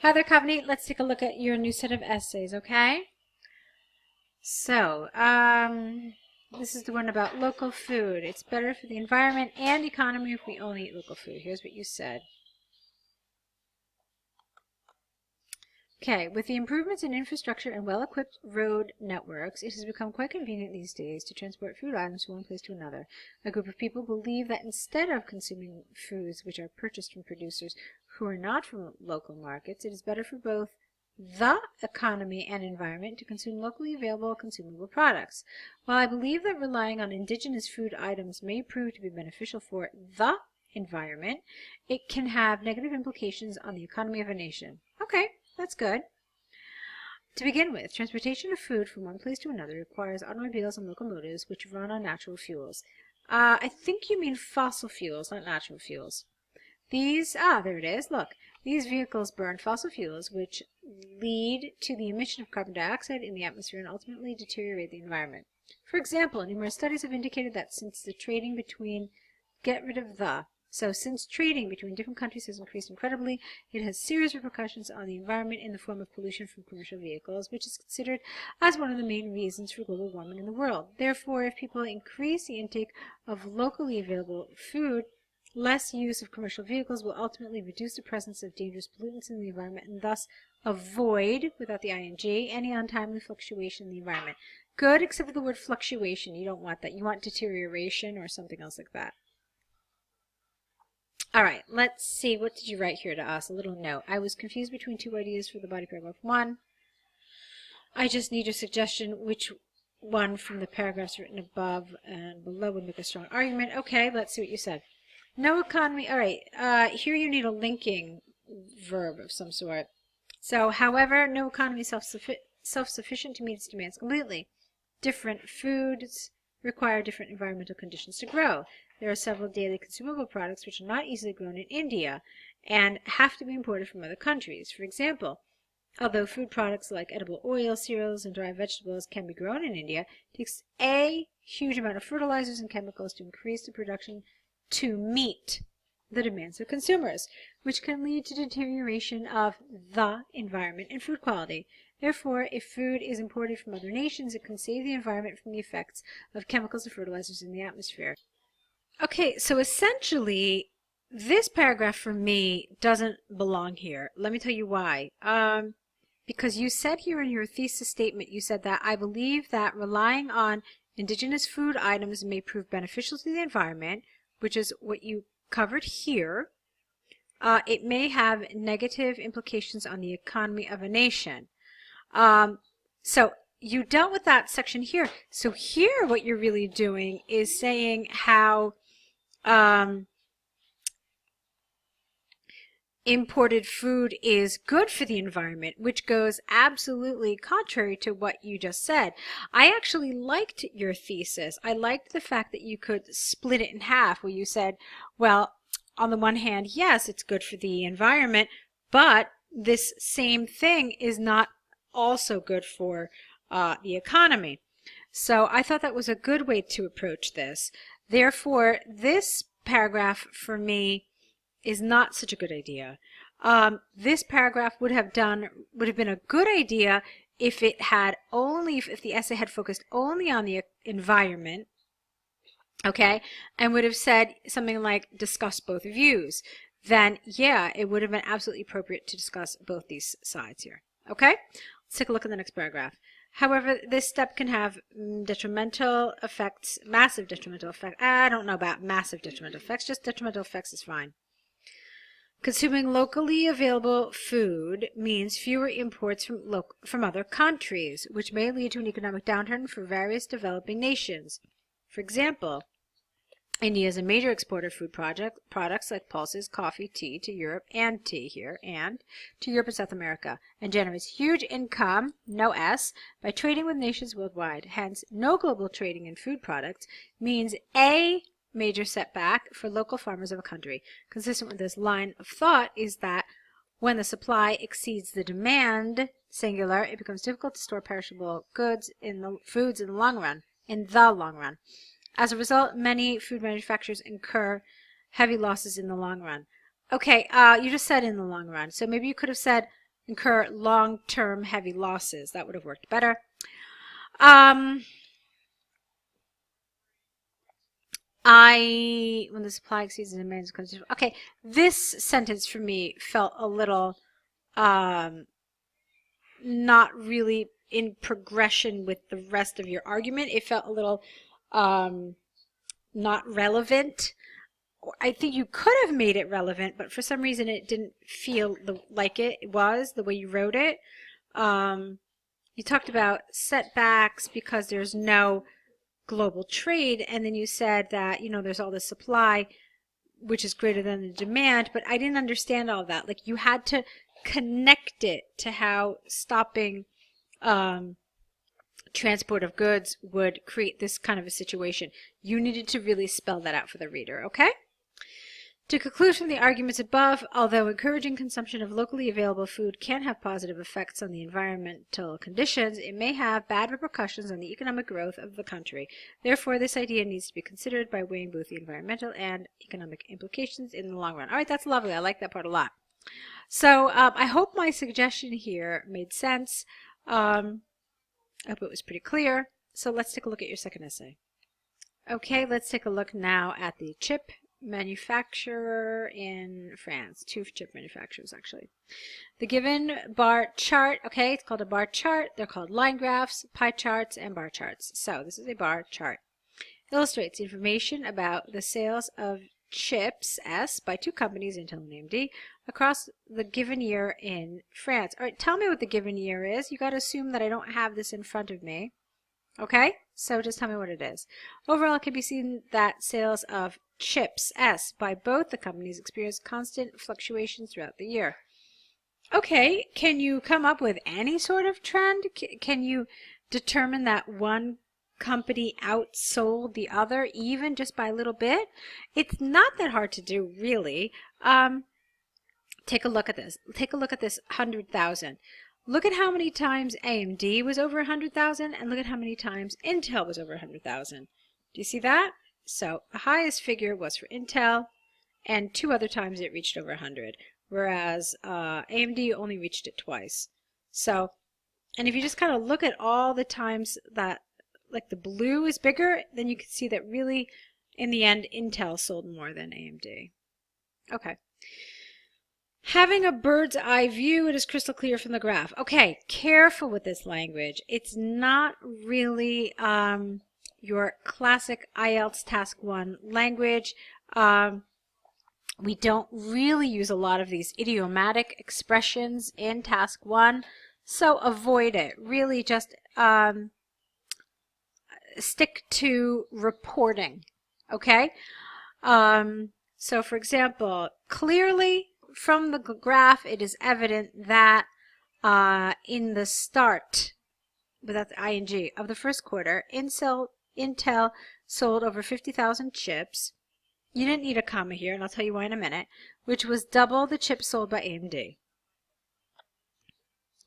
Hi there, Kavneet. Let's take a look at your new set of essays, okay? So, this is the one about local food. It's better for the environment and economy if we only eat local food. Here's what you said. Okay, with the improvements in infrastructure and well-equipped road networks, it has become quite convenient these days to transport food items from one place to another. A group of people believe that instead of consuming foods which are purchased from producers who are not from local markets, it is better for both the economy and environment to consume locally available consumable products. While I believe that relying on indigenous food items may prove to be beneficial for the environment, it can have negative implications on the economy of a nation. Okay. That's good. To begin with, transportation of food from one place to another requires automobiles and locomotives which run on natural fuels. I think you mean fossil fuels, not natural fuels. There it is, look. These vehicles burn fossil fuels which lead to the emission of carbon dioxide in the atmosphere and ultimately deteriorate the environment. For example, numerous studies have indicated that since trading between different countries has increased incredibly, it has serious repercussions on the environment in the form of pollution from commercial vehicles, which is considered as one of the main reasons for global warming in the world. Therefore, if people increase the intake of locally available food, less use of commercial vehicles will ultimately reduce the presence of dangerous pollutants in the environment and thus avoid, without the ing, any untimely fluctuation in the environment. Good, except for the word fluctuation. You don't want that. You want deterioration or something else like that. All right, let's see. What did you write here to us? A little note. I was confused between two ideas for the body paragraph 1. I just need a suggestion which one from the paragraphs written above and below would make a strong argument. Okay, let's see what you said. No economy. All right, here you need a linking verb of some sort. So, however, no economy is self-sufficient to meet its demands completely. Different foods require different environmental conditions to grow. There are several daily consumable products which are not easily grown in India and have to be imported from other countries. For example, although food products like edible oil, cereals, and dry vegetables can be grown in India, it takes a huge amount of fertilizers and chemicals to increase the production to meet the demands of consumers, which can lead to deterioration of the environment and food quality. Therefore, if food is imported from other nations, it can save the environment from the effects of chemicals and fertilizers in the atmosphere. Okay, so essentially, this paragraph for me doesn't belong here. Let me tell you why. Because you said here in your thesis statement, you said that I believe that relying on indigenous food items may prove beneficial to the environment, which is what you covered here. It may have negative implications on the economy of a nation. So you dealt with that section here. So here what you're really doing is saying how imported food is good for the environment, which goes absolutely contrary to what you just said. I actually liked your thesis. I liked the fact that you could split it in half, where you said, well, on the one hand, yes, it's good for the environment, but this same thing is not also good for the economy. So I thought that was a good way to approach this. Therefore, this paragraph for me is not such a good idea. This paragraph would have been a good idea if it had if the essay had focused only on the environment, okay, and would have said something like discuss both views. Then, yeah, it would have been absolutely appropriate to discuss both these sides here. Okay, let's take a look at the next paragraph. However, this step can have detrimental effects, massive detrimental effects. I don't know about massive detrimental effects, just detrimental effects is fine. Consuming locally available food means fewer imports from other countries, which may lead to an economic downturn for various developing nations. For example, India is a major exporter of food products like pulses, coffee, tea to Europe, and tea here, and to Europe and South America, and generates huge income, no S, by trading with nations worldwide. Hence, no global trading in food products means a major setback for local farmers of a country. Consistent with this line of thought is that when the supply exceeds the demand, singular, it becomes difficult to store perishable foods in the long run. As a result, many food manufacturers incur heavy losses in the long run. Okay, you just said in the long run, so maybe you could have said incur long-term heavy losses. That would have worked better. When the supply exceeds the demand, okay, this sentence for me felt a little not really in progression with the rest of your argument. It felt a little not relevant. I think you could have made it relevant, but for some reason it didn't feel like it was the way you wrote it. You talked about setbacks because there's no global trade, and then you said that, you know, there's all this supply which is greater than the demand, but I didn't understand all that. Like, you had to connect it to how stopping transport of goods would create this kind of a situation. You needed to really spell that out for the reader, okay? To conclude from the arguments above, although encouraging consumption of locally available food can have positive effects on the environmental conditions, it may have bad repercussions on the economic growth of the country. Therefore, this idea needs to be considered by weighing both the environmental and economic implications in the long run. All right, that's lovely. I like that part a lot. So I hope my suggestion here made sense. I hope it was pretty clear. So let's take a look at your second essay. Okay, let's take a look now at the chip manufacturer in France. Two chip manufacturers, actually. The given bar chart, okay, it's called a bar chart. They're called line graphs, pie charts, and bar charts. So this is a bar chart. Illustrates information about the sales of chips S by two companies, Intel and AMD, across the given year in France. All right, tell me what the given year is. You got to assume that I don't have this in front of me. Okay, so just tell me what it is. Overall, it can be seen that sales of chips S by both the companies experienced constant fluctuations throughout the year. Okay, can you come up with any sort of trend? Can you determine that one company outsold the other even just by a little bit? It's not that hard to do, really. Take a look at this. Take a look at this 100,000. Look at how many times AMD was over 100,000, and look at how many times Intel was over 100,000. Do you see that? So the highest figure was for Intel, and two other times it reached over 100, whereas AMD only reached it twice. So, and if you just kind of look at all the times that, like, the blue is bigger, then you can see that really, in the end, Intel sold more than AMD. Okay. Having a bird's eye view, it is crystal clear from the graph. Okay, careful with this language. It's not really your classic IELTS Task 1 language. We don't really use a lot of these idiomatic expressions in Task 1, so avoid it. Really just stick to reporting, okay? So, for example, clearly, from the graph, it is evident that in the start, without the ing, of the first quarter, Intel sold over 50,000 chips. You didn't need a comma here, and I'll tell you why in a minute, which was double the chips sold by AMD.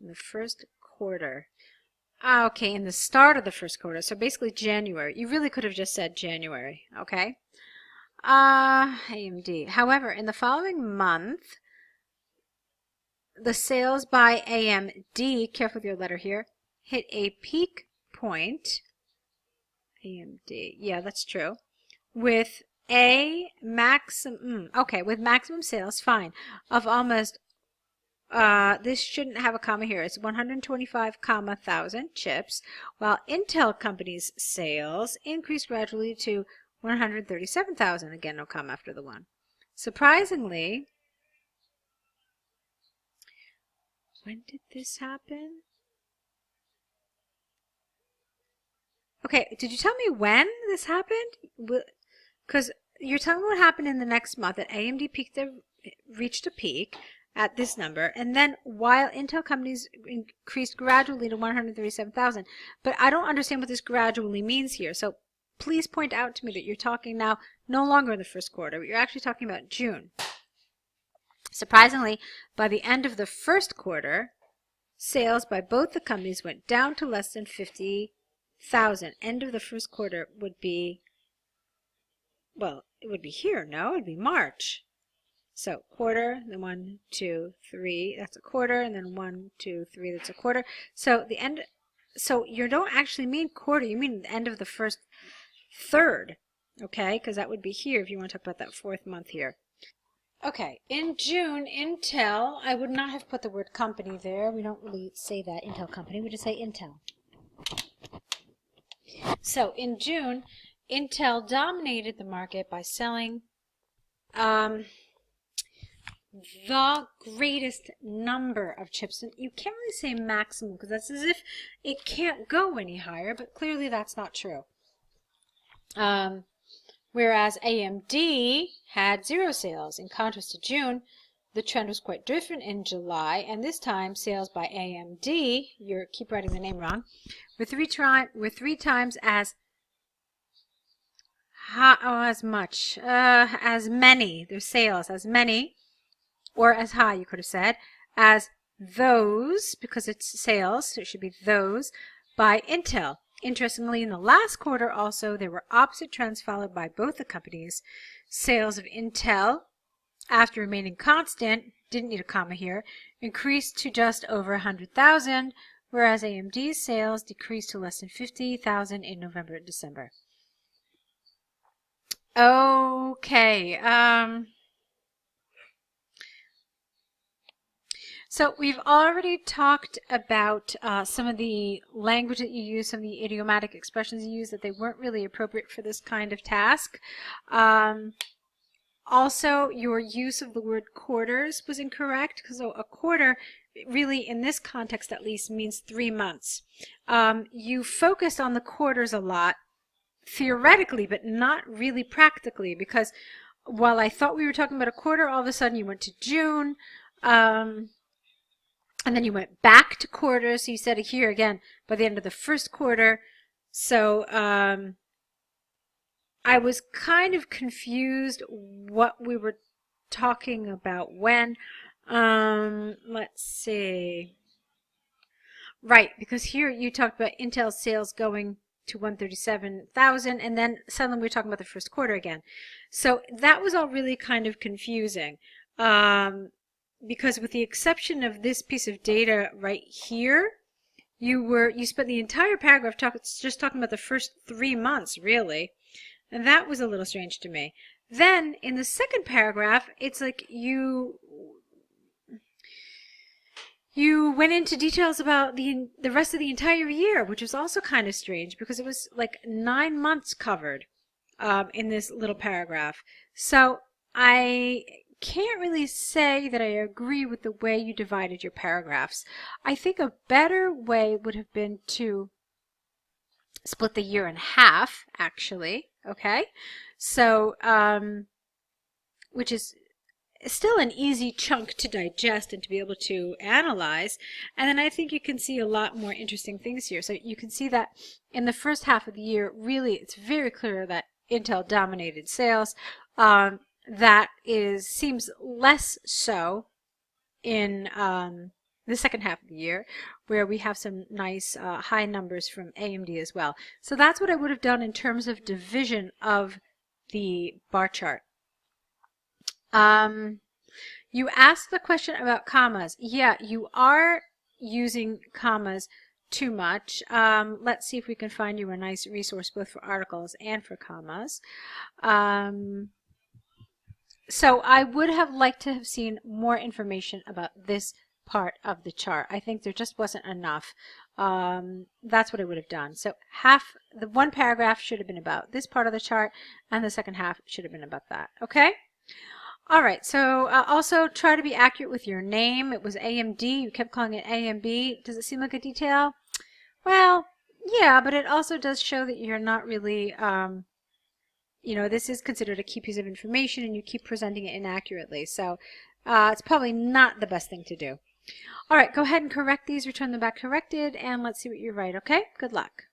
In the first quarter. Okay, in the start of the first quarter, so basically January. You really could have just said January, okay? AMD. However, in the following month, the sales by AMD, careful with your letter here, hit a peak point. AMD, yeah, that's true. With a maximum, okay, with maximum sales, fine, of almost, this shouldn't have a comma here. It's 125,000 chips, while Intel company's sales increased gradually to 137,000. Again, no comma after the one. Surprisingly, when did this happen? Okay, did you tell me when this happened? Because you're telling me what happened in the next month that AMD reached a peak at this number, and then while Intel companies increased gradually to 137,000. But I don't understand what this gradually means here. So please point out to me that you're talking now no longer in the first quarter, but you're actually talking about June. Surprisingly, by the end of the first quarter, sales by both the companies went down to less than 50,000. End of the first quarter would be, well, it would be here, no? It would be March. So quarter, then 1, 2, 3, that's a quarter, and then 1, 2, 3, that's a quarter. So the end, so you don't actually mean quarter, you mean the end of the first third, okay? Because that would be here if you want to talk about that 4th month here. Okay, in June, Intel, I would not have put the word company there. We don't really say that, Intel company, we just say Intel. So in June, Intel dominated the market by selling the greatest number of chips. And you can't really say maximum because that's as if it can't go any higher, but clearly that's not true. Whereas AMD had 0 sales. In contrast to June, the trend was quite different in July, and this time sales by AMD, you keep writing the name wrong, were three times as many, their sales as many, or as high, you could have said, as those, because it's sales, so it should be those, by Intel. Interestingly, in the last quarter also, there were opposite trends followed by both the companies. Sales of Intel, after remaining constant, didn't need a comma here, increased to just over 100,000, whereas AMD's sales decreased to less than 50,000 in November and December. Okay, so we've already talked about some of the language that you use, some of the idiomatic expressions you use, that they weren't really appropriate for this kind of task. Also, your use of the word quarters was incorrect, because a quarter really, in this context at least, means 3 months. You focused on the quarters a lot, theoretically, but not really practically, because while I thought we were talking about a quarter, all of a sudden you went to June, and then you went back to quarters. So you said it here again by the end of the first quarter. So I was kind of confused what we were talking about when. Let's see. Right, because here you talked about Intel's sales going to 137,000, and then suddenly we're talking about the first quarter again. So that was all really kind of confusing. Because with the exception of this piece of data right here, you spent the entire paragraph just talking about the first 3 months, really. And that was a little strange to me. Then in the second paragraph, it's like you went into details about the rest of the entire year, which was also kind of strange because it was like 9 months covered in this little paragraph. So I can't really say that I agree with the way you divided your paragraphs. I think a better way would have been to split the year in half, actually, okay? So, which is still an easy chunk to digest and to be able to analyze. And then I think you can see a lot more interesting things here. So you can see that in the first half of the year, really, it's very clear that Intel dominated sales. That seems less so in the second half of the year, where we have some nice high numbers from AMD as well. So that's what I would have done in terms of division of the bar chart. You asked the question about commas. Yeah, you are using commas too much. Let's see if we can find you a nice resource both for articles and for commas. So I would have liked to have seen more information about this part of the chart. I think there just wasn't enough. That's what I would have done. So the one paragraph should have been about this part of the chart, and the second half should have been about that. Okay? All right, so also try to be accurate with your name. It was AMD. You kept calling it AMB. Does it seem like a detail? Well, yeah, but it also does show that you're not really, you know, this is considered a key piece of information and you keep presenting it inaccurately. So it's probably not the best thing to do. All right, go ahead and correct these, return them back corrected, and let's see what you write, okay? Good luck.